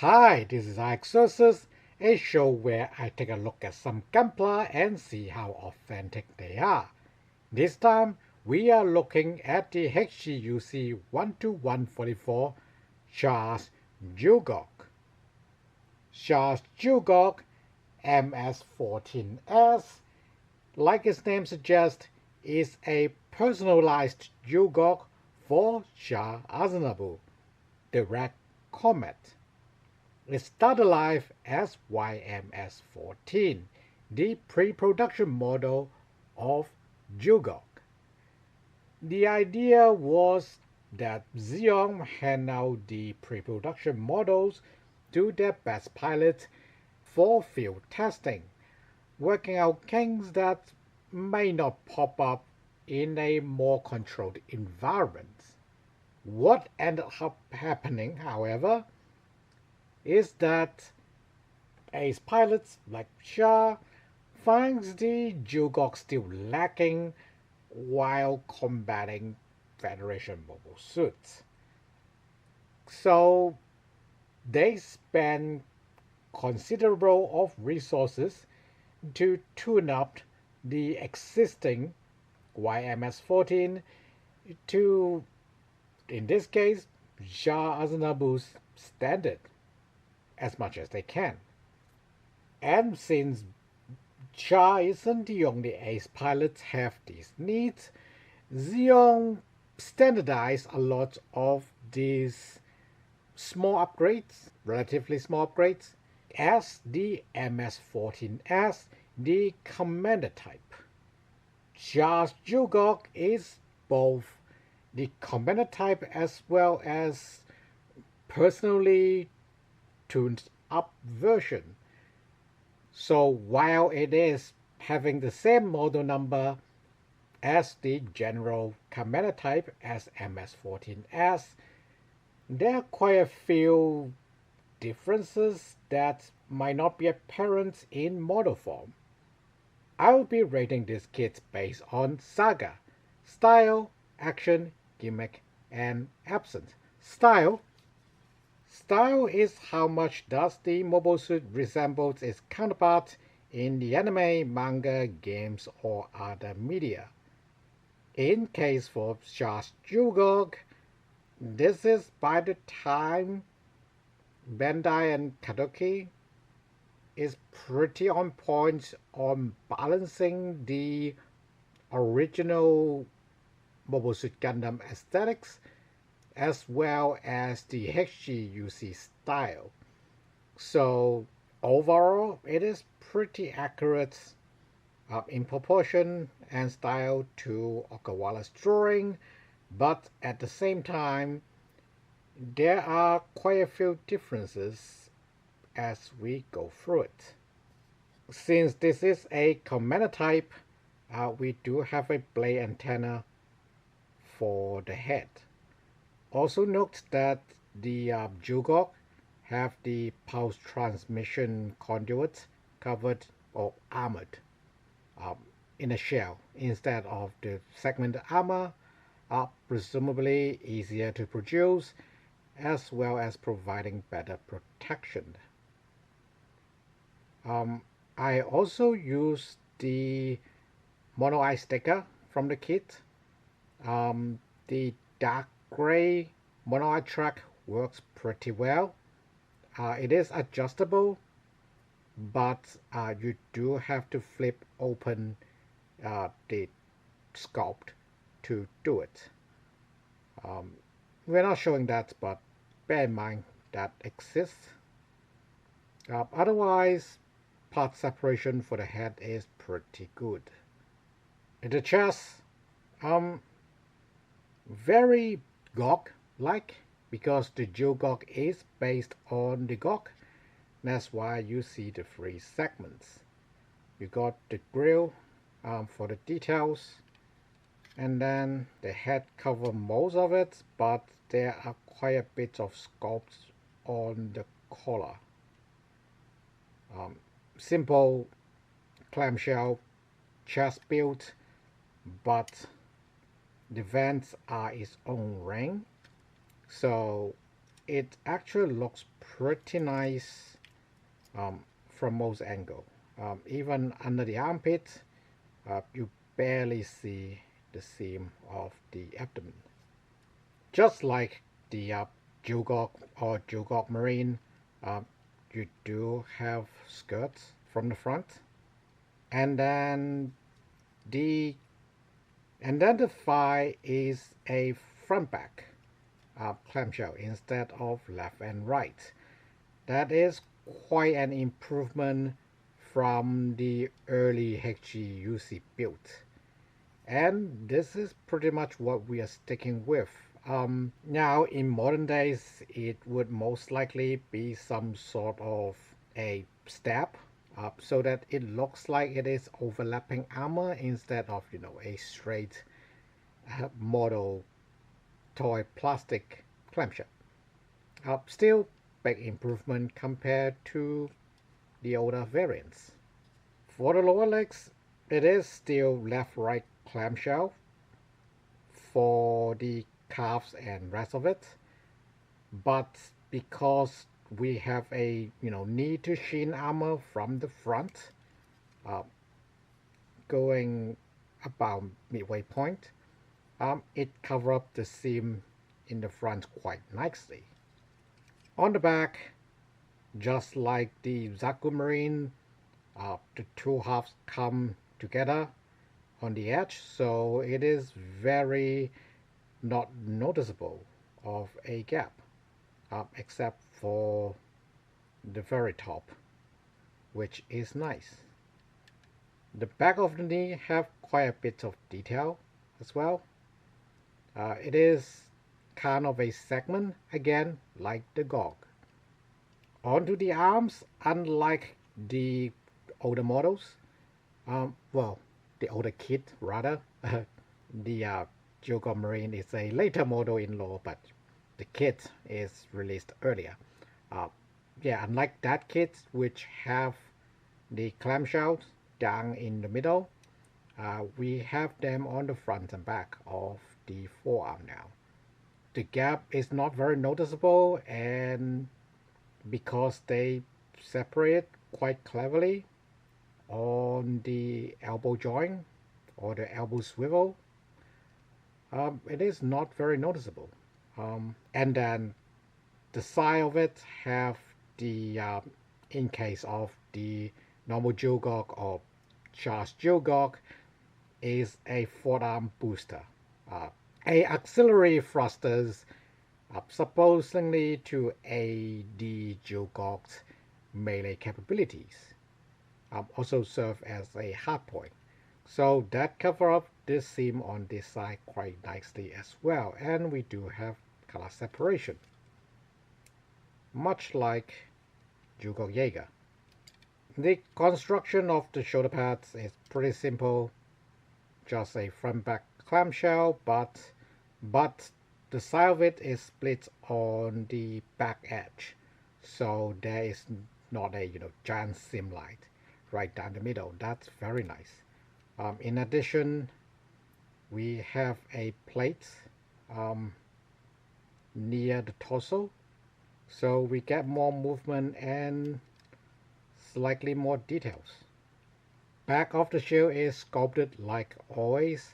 Hi, this is Alexcurus, a show where I take a look at some Gunpla and see how authentic they are. This time, we are looking at the HGUC 12144 Char's Gelgoog. Char's Gelgoog MS-14S, like its name suggests, is a personalized Gelgoog for Char Aznabu, the Red Comet. It started life as YMS-14, the pre-production model of Gelgoog. The idea was that Xeon hand out the pre-production models to their best pilots for field testing, working out kinks that may not pop up in a more controlled environment. What ended up happening, however, is that ace pilots like Char finds the Gelgoog still lacking while combating Federation mobile suits. So they spend considerable of resources to tune up the existing YMS-14 to, in this case, Char Aznabu's standard as much as they can. And since Char isn't the only ace pilots have these needs, Xeon standardized a lot of these small upgrades, relatively small upgrades, as the MS-14S, the commander type. Char's Gelgoog is both the commander type as well as personally tuned up version. So while it is having the same model number as the general commander type as MS-14S, there are quite a few differences that might not be apparent in model form. I will be rating this kit based on saga, style, action, gimmick, and absence. Style is how much does the mobile suit resemble its counterpart in the anime, manga, games, or other media. In case for Char's Gelgoog, this is by the time Bandai and Kadoki is pretty on point on balancing the original Mobile Suit Gundam aesthetics as well as the HGUC style. So overall, it is pretty accurate in proportion and style to Okawara's drawing, but at the same time, there are quite a few differences as we go through it. Since this is a commander type, we do have a blade antenna for the head. Also note that the Gelgoog have the pulse transmission conduit covered or armored in a shell instead of the segmented armor, presumably easier to produce as well as providing better protection. I also used the mono eye sticker from the kit. The dark gray mono eye track works pretty well. It is adjustable, but you do have to flip open the sculpt to do it. We're not showing that, but bear in mind that exists. Otherwise, part separation for the head is pretty good. In the chest, very GOG-like because the Gelgoog is based on the GOG. That's why you see the three segments. You got the grill for the details, and then the head cover most of it, but there are quite a bit of sculpts on the collar. Simple clamshell chest build, but the vents are its own ring, so it actually looks pretty nice from most angles. Even under the armpit, you barely see the seam of the abdomen. Just like the Gelgoog or Gelgoog Marine, you do have skirts from the front, and then the thigh is a front back clamshell instead of left and right. That is quite an improvement from the early HGUC build, and this is pretty much what we are sticking with. Now in modern days it would most likely be some sort of a stab so that it looks like it is overlapping armor instead of a straight model toy plastic clamshell. Still big improvement compared to the older variants. For the lower legs, it is still left-right clamshell for the calves and rest of it, but because we have a knee to shin armor from the front, going about midway point, it covers up the seam in the front quite nicely. On the back, just like the Zaku Marine, the two halves come together on the edge, so it is very not noticeable of a gap, except for the very top, which is nice. The back of the knee have quite a bit of detail as well. It is kind of a segment again, like the Gog. Onto the arms, unlike the older models, well, the older kit rather, the Gelgoog Marine is a later model in lore, but the kit is released earlier. Yeah, unlike that kit, which have the clamshells down in the middle, we have them on the front and back of the forearm now. The gap is not very noticeable, and because they separate quite cleverly on the elbow joint or the elbow swivel, it is not very noticeable. And then the side of it have the, in case of the normal Gelgoog or Char's Gelgoog, is a forearm booster, a auxiliary thrusters, supposedly to aid the Gelgoog's melee capabilities, also serve as a hardpoint. So that cover up this seam on this side quite nicely as well, and we do have color separation, much like Gelgoog Jaeger. The construction of the shoulder pads is pretty simple, just a front back clamshell, but the side of it is split on the back edge, so there is not a giant seam light right down the middle. That's very nice. In addition, we have a plate near the torso, so we get more movement and slightly more details. Back of the shield is sculpted like always.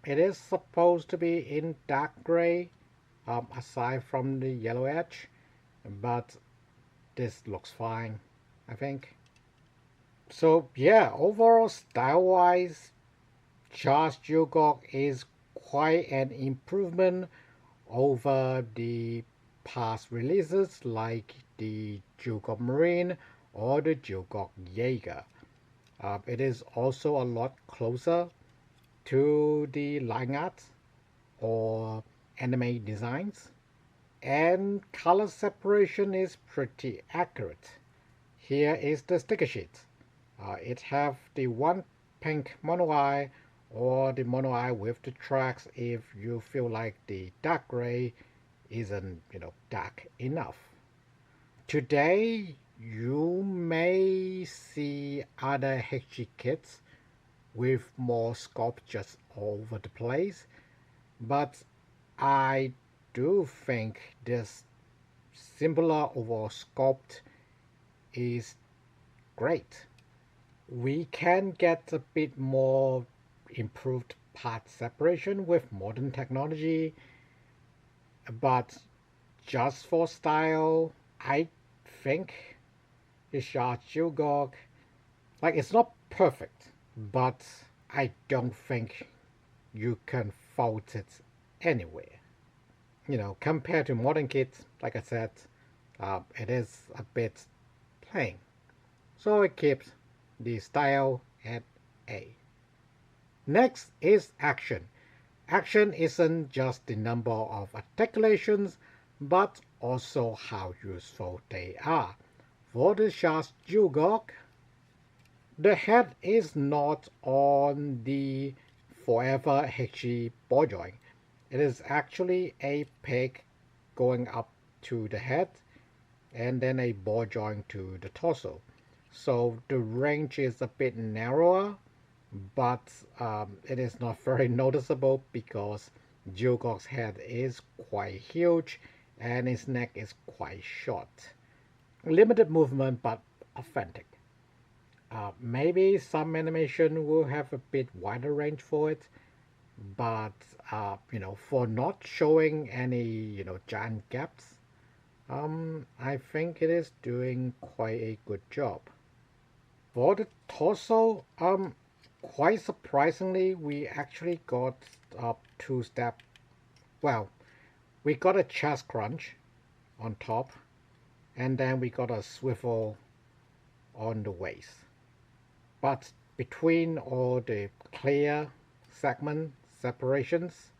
It is supposed to be in dark gray, aside from the yellow edge, but this looks fine, I think. So yeah, overall style-wise, Char's Gelgoog is quite an improvement over the past releases like the Gelgoog Marine or the Gelgoog Jaeger. It is also a lot closer to the line art or anime designs, and color separation is pretty accurate. Here is the sticker sheet. It have the one pink mono eye or the mono eye with the tracks if you feel like the dark gray isn't dark enough. Today you may see other HG kits with more sculpt just all over the place, but I do think this simpler overall sculpt is great. We can get a bit more improved part separation with modern technology, but just for style, I think the Gelgoog, like, it's not perfect, but I don't think you can fault it anywhere. Compared to modern kits, like I said, it is a bit plain. So it keeps the style at A. Next is action. Action isn't just the number of articulations, but also how useful they are. For the Gelgoog, the head is not on the forever HG ball joint. It is actually a peg going up to the head and then a ball joint to the torso. So the range is a bit narrower, but it is not very noticeable because Gelgoog's head is quite huge and his neck is quite short. Limited movement, but authentic. Maybe some animation will have a bit wider range for it, but for not showing any giant gaps, I think it is doing quite a good job. For the torso, quite surprisingly, we actually got two-step. Well, we got a chest crunch on top, and then we got a swivel on the waist. But between all the clear segment separations,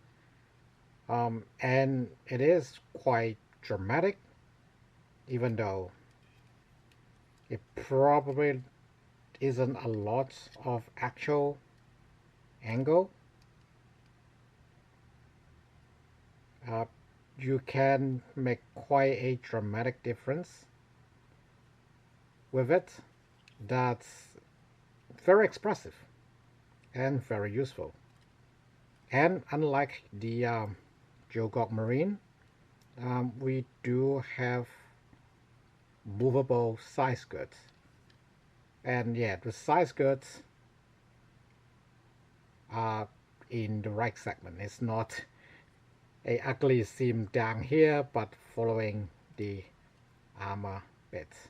and it is quite dramatic, even though it probably isn't a lot of actual angle. You can make quite a dramatic difference with it. That's very expressive and very useful. And unlike the Gelgoog Marine, we do have movable side skirts. And yeah, the side skirts are in the right segment. It's not a ugly seam down here, but following the armor bits.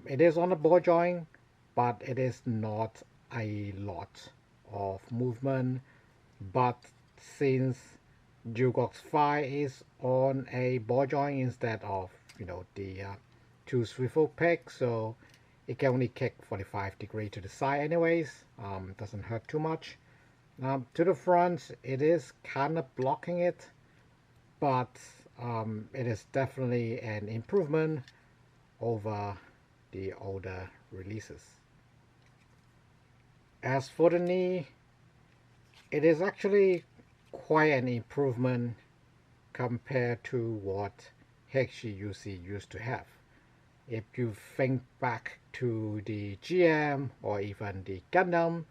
It is on the ball joint, but it is not a lot of movement. But since Gelgoog's thigh is on a ball joint instead of the two swivel pegs, so it can only kick 45 degrees to the side anyways. Doesn't hurt too much. To the front, it is kind of blocking it, but it is definitely an improvement over the older releases. As for the knee, it is actually quite an improvement compared to what HGUC used to have. If you think back to the GM or even the Gundam,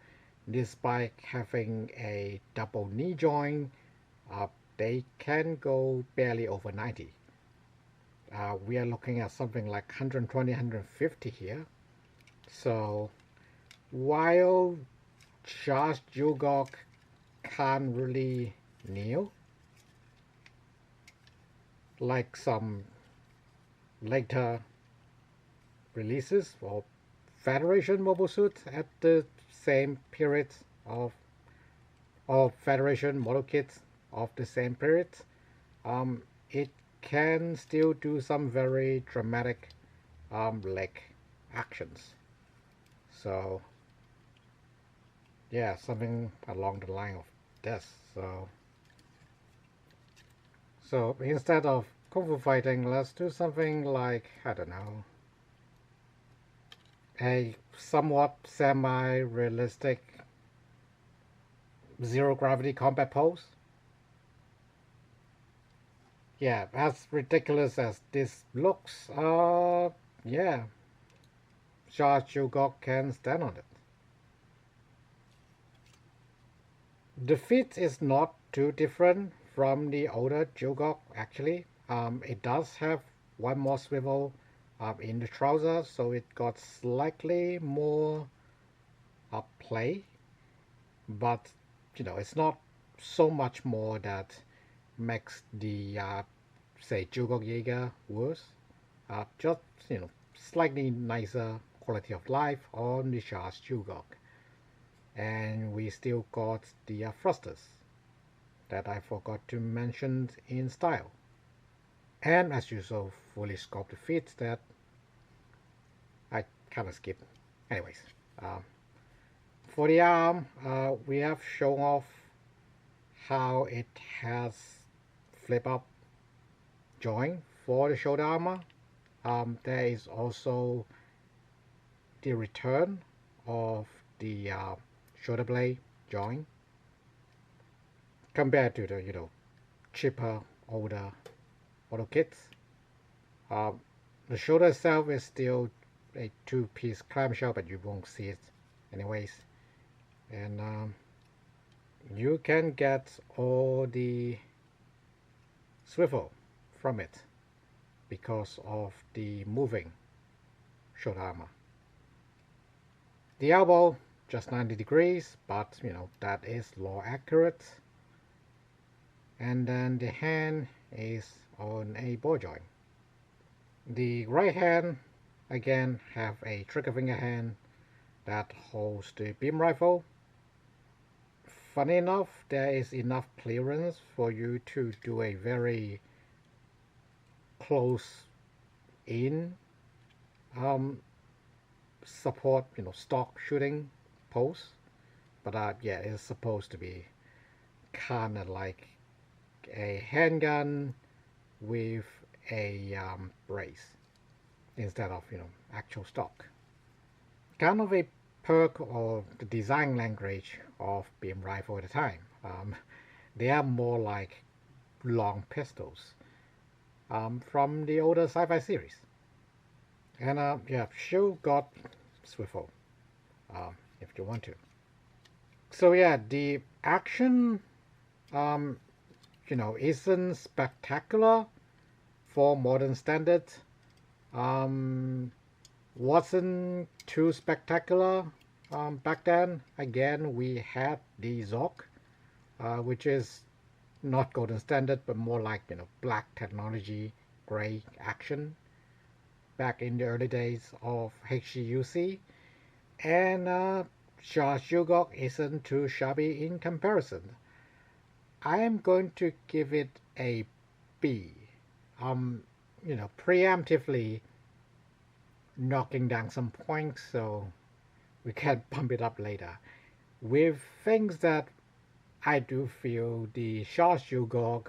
despite having a double knee joint, they can go barely over 90. We are looking at something like 120, 150 here. So while Char's Gelgoog can't really kneel like some later releases or Federation mobile suits at the same period of Federation model kits of the same period, it can still do some very dramatic leg actions. So yeah, something along the line of this. So instead of kung fu fighting, let's do something like, I don't know, a somewhat semi-realistic zero gravity combat pose. Yeah, as ridiculous as this looks, yeah, Char Gelgoog can stand on it. The feet is not too different from the older Gelgoog actually. It does have one more swivel in the trouser, so it got slightly more play, but it's not so much more that makes the say Gelgoog Jaeger worse. Just slightly nicer quality of life on the Char's Gelgoog. And we still got the thrusters that I forgot to mention in style. And as usual, fully sculpted feet that I kind of skipped. Anyways, for the arm, we have shown off how it has flip up joint for the shoulder armor. There is also the return of the shoulder blade joint compared to the cheaper older auto kits. The shoulder itself is still a two-piece clamshell, but you won't see it anyways. And you can get all the swivel from it because of the moving shoulder armor. The elbow just 90 degrees, but that is law accurate. And then the hand is on a ball joint. The right hand again have a trigger finger hand that holds the beam rifle. Funny enough, there is enough clearance for you to do a very close in support stock shooting pose, but yeah, it's supposed to be kind of like a handgun with a brace instead of actual stock. Kind of a perk or the design language of beam rifle at the time. They are more like long pistols from the older sci-fi series. And yeah, sure got swivel if you want to. So yeah, the action isn't spectacular for modern standards. Wasn't too spectacular back then. Again, we had the Zork, which is not golden standard, but more like black technology, gray action back in the early days of HGUC. And Char's Gelgoog isn't too shabby in comparison. I am going to give it a B. Preemptively knocking down some points so we can bump it up later with things that I do feel the Char's Gelgoog,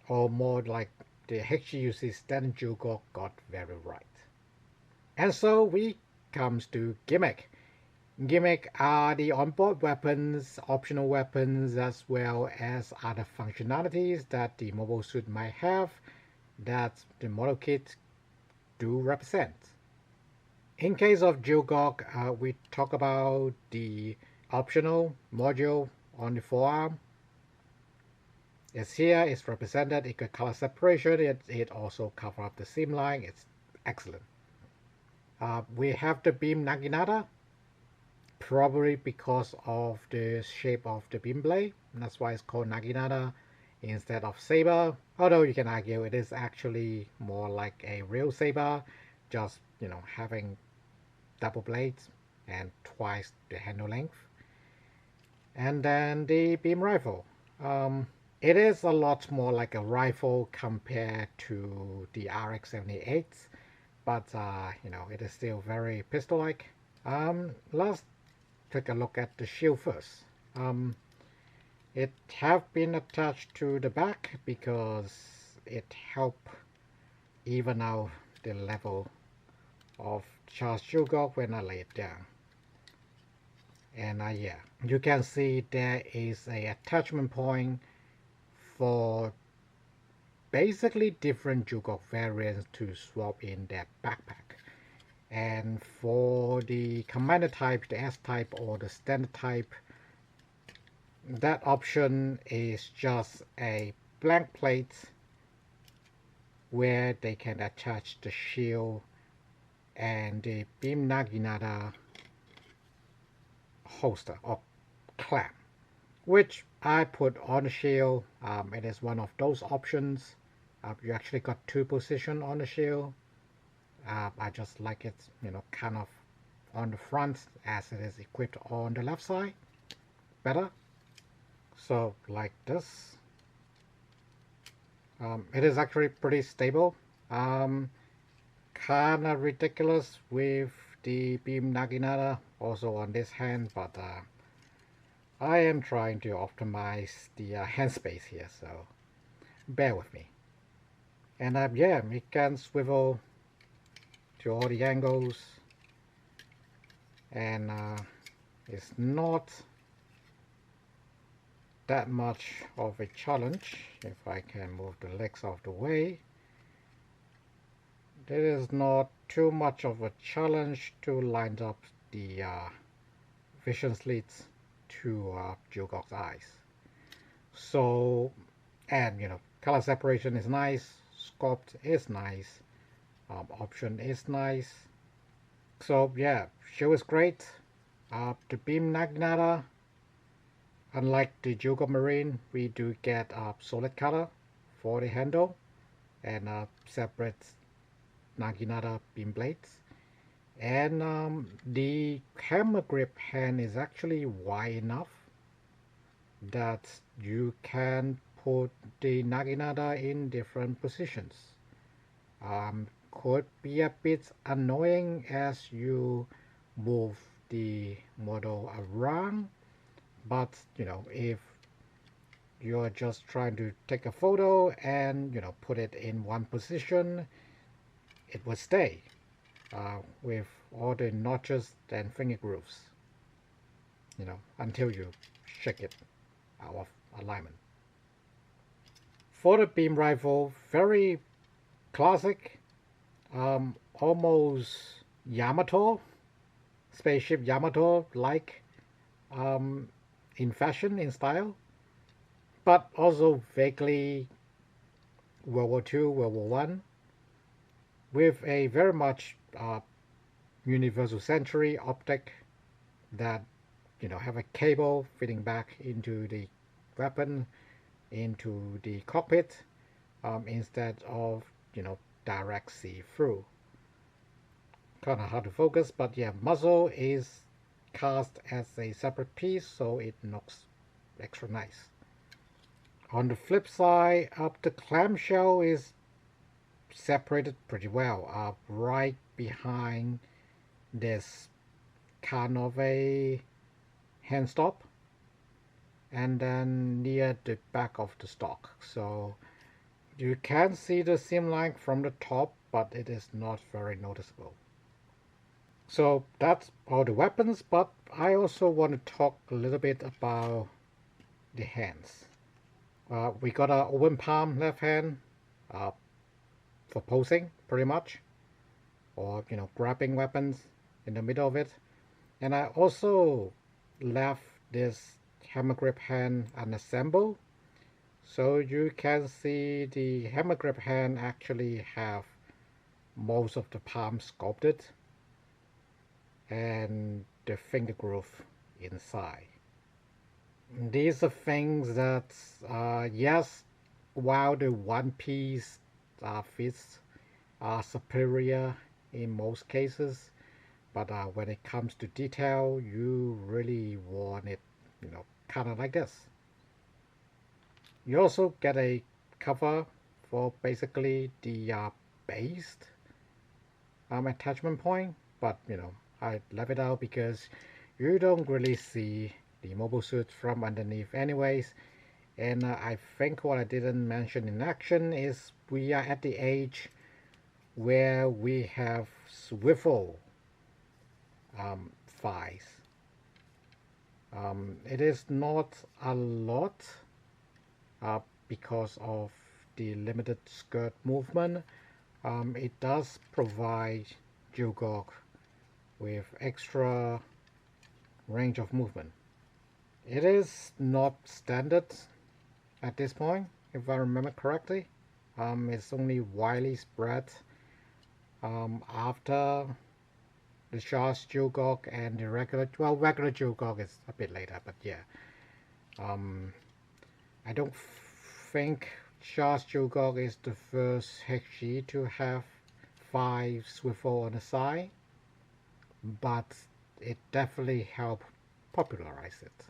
or more like the HGUC standard Gelgoog, got very right. And so we comes to Gimmick. Gimmick are the onboard weapons, optional weapons, as well as other functionalities that the mobile suit might have that the model kit do represent. In case of Gelgoog, we talk about the optional module on the forearm. It's here, it's represented, it got color separation, it also covers up the seam line, it's excellent. We have the beam naginata, probably because of the shape of the beam blade. That's why it's called naginata instead of saber, although you can argue it is actually more like a real saber, just having double blades and twice the handle length. And then the beam rifle, it is a lot more like a rifle compared to the RX-78, but it is still very pistol-like. Let's take a look at the shield first. It have been attached to the back because it help even out the level of Char's Gelgoog when I lay it down. And yeah, you can see there is a attachment point for basically different Gelgoog variants to swap in their backpack. And for the commander type, the S type or the standard type, that option is just a blank plate where they can attach the shield and the beam naginata holster or clamp, which I put on the shield. It is one of those options. You actually got two positions on the shield. I just like it, kind of on the front as it is equipped on the left side better. So like this. It is actually pretty stable. Kind of ridiculous with the beam naginata also on this hand, but I am trying to optimize the hand space here, so bear with me. And yeah, it can swivel to all the angles, and it's not that much of a challenge. If I can move the legs out of the way, it is not too much of a challenge to line up the vision slits to Gelgoog's eyes. So, and color separation is nice, sculpt is nice, option is nice. So yeah, show is great. The beam naginata, unlike the Gelgoog Marine, we do get solid color for the handle and separate naginata beam blades. And the hammer grip hand is actually wide enough that you can put the naginata in different positions. Could be a bit annoying as you move the model around, but if you're just trying to take a photo and put it in one position, it will stay with all the notches and finger grooves until you shake it out of alignment. For the beam rifle, very classic, almost Yamato, spaceship Yamato like in fashion, in style, but also vaguely World War II, World War One, with a very much universal century optic that have a cable fitting back into the weapon, into the cockpit, instead of direct see-through. Kind of hard to focus, but yeah, muzzle is cast as a separate piece, so it looks extra nice. On the flip side, the clamshell is separated pretty well, right behind this kind of a hand stop, and then near the back of the stock. So you can see the seam line from the top, but it is not very noticeable. So that's all the weapons, but I also want to talk a little bit about the hands. We got an open palm left hand for posing, pretty much, or grabbing weapons in the middle of it. And I also left this hammer grip hand unassembled, so you can see the hammer grip hand actually have most of the palm sculpted and the finger groove inside. These are things that, yes, while the one piece fits are superior in most cases, but when it comes to detail, you really want it, kind of like this. You also get a cover for basically the base attachment point, but I left it out because you don't really see the mobile suit from underneath anyways. And I think what I didn't mention in action is we are at the age where we have swivel thighs. It is not a lot because of the limited skirt movement. It does provide Gelgoog with extra range of movement. It is not standard at this point, if I remember correctly. It's only widely spread after the Char's Gelgoog and the regular Gelgoog is a bit later, but yeah. I don't think Char's Gelgoog is the first HG to have 5 swivel on the side, but it definitely helped popularize it.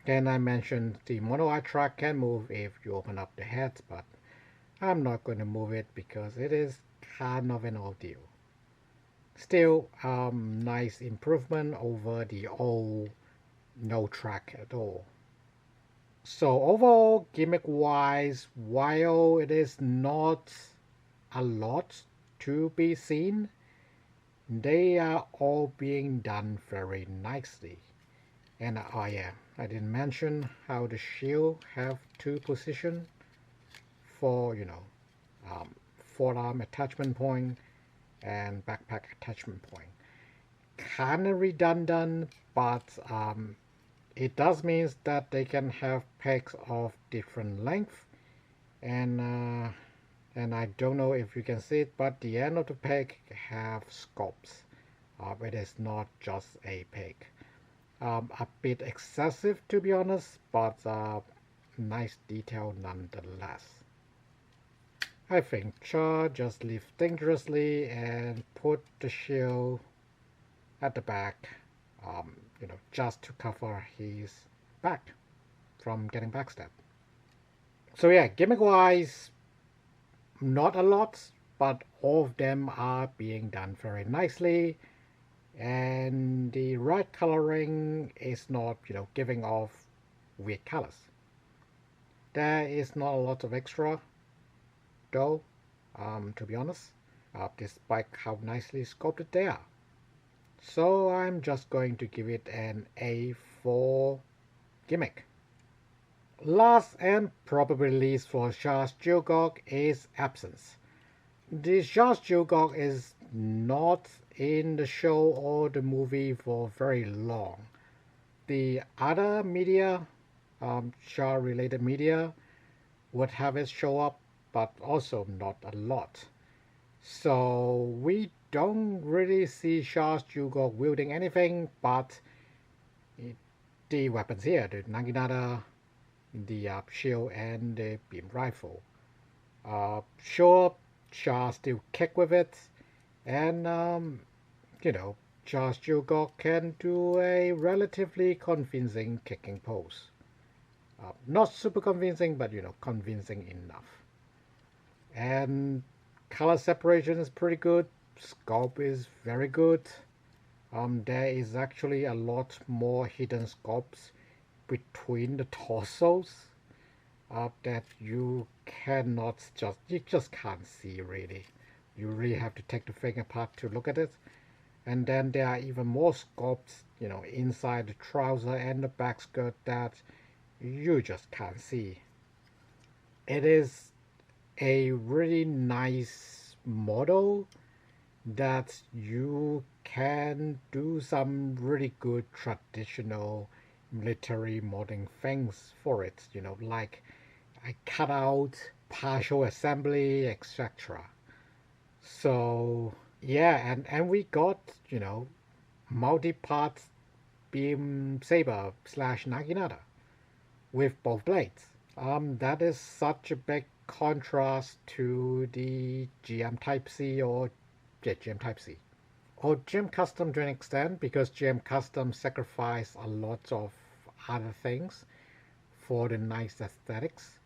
Then I mentioned the mono eye track can move if you open up the head, but I'm not going to move it because it is kind of an ordeal. Still, nice improvement over the old no track at all. So overall, gimmick wise, while it is not a lot to be seen, they are all being done very nicely. And oh yeah, I didn't mention how the shield have 2 positions for, forearm attachment point and backpack attachment point. Kinda redundant, but it does mean that they can have pegs of different length, and I don't know if you can see it, but the end of the peg have scopes. It is not just a peg. A bit excessive to be honest, but nice detail nonetheless. I think Char just lived dangerously and put the shield at the back, just to cover his back from getting backstabbed. So yeah, gimmick-wise, not a lot, but all of them are being done very nicely, and the right coloring is not, giving off weird colors. There is not a lot of extra, though, to be honest, despite how nicely sculpted they are. So I'm just going to give it an A for gimmick. Last and probably least for Char's Gelgoog is absence. The Char's Gelgoog is not in the show or the movie for very long. The other media, Char related media, would have it show up, but also not a lot. So we don't really see Char's Gelgoog wielding anything but the weapons here, the Naginata, the shield, and the beam rifle. Sure, Char still kick with it, and Char's Gelgoog can do a relatively convincing kicking pose. Not super convincing, but convincing enough. And color separation is pretty good. Sculpt is very good. There is actually a lot more hidden sculpts between the torsos that you just can't see really. You really have to take the thing apart to look at it. And then there are even more sculpts, inside the trouser and the back skirt that you just can't see. It is a really nice model that you can do some really good traditional military modding things for it, like I cut out partial assembly, etc. So yeah, and we got, multi-part beam saber / Naginata with both blades. That is such a big contrast to the GM Type C or GM Type C. Or GM Custom to an extent, because GM Custom sacrificed a lot of other things for the nice aesthetics.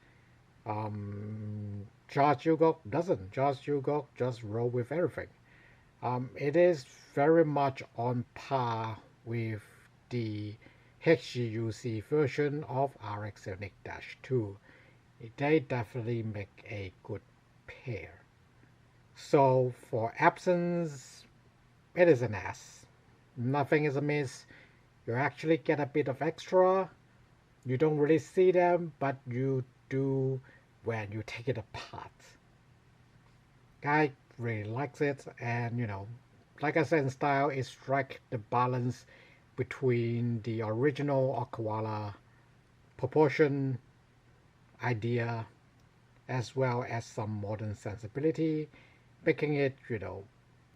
Char's Gelgoog doesn't. Char's Gelgoog just roll with everything. It is very much on par with the HGUC version of RX-78-2. They definitely make a good pair. So for absence, it is an S. Nothing is amiss. You actually get a bit of extra. You don't really see them, but you do when you take it apart. Guy really likes it, and like I said, in style, it strikes the balance between the original Okawara proportion idea as well as some modern sensibility, making it,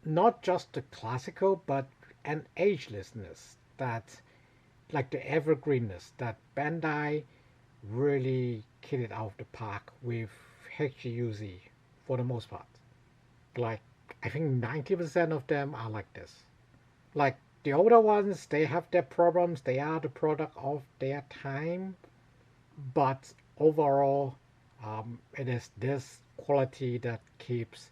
not just the classical, but an agelessness that, like the evergreenness that Bandai really hit it out of the park with HGUC for the most part. Like, I think 90% of them are like this. Like, the older ones, they have their problems, they are the product of their time, but overall, it is this quality that keeps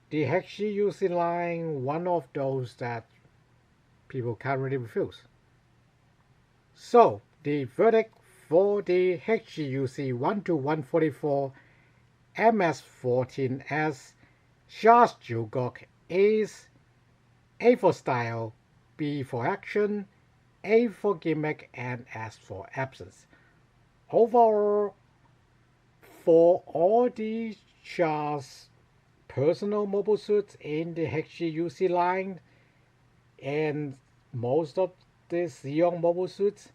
the HGUC line one of those that people can't really refuse. So, the verdict for the HGUC 12144 MS-14S Char's Gelgoog is A for style, B for action, A for gimmick, and S for absence. Overall, for all the Char's personal mobile suits in the HGUC line and most of the Xeon mobile suits,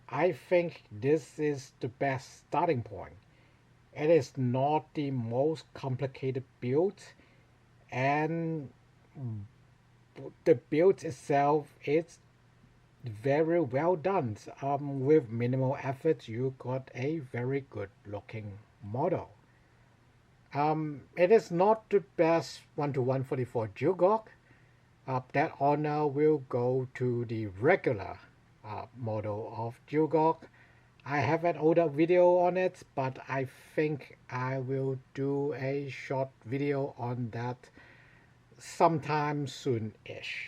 I think this is the best starting point. It is not the most complicated build, and the build itself is very well done. With minimal effort, you got a very good looking model. It is not the best 12144 Gelgoog. That honor will go to the regular model of Gelgoog. I have an older video on it, but I think I will do a short video on that sometime soon-ish.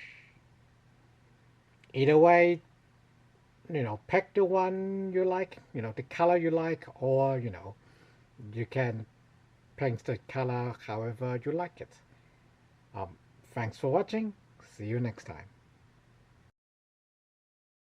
Either way, pick the one you like, the color you like, or, you can paint the color however you like it. Thanks for watching. See you next time.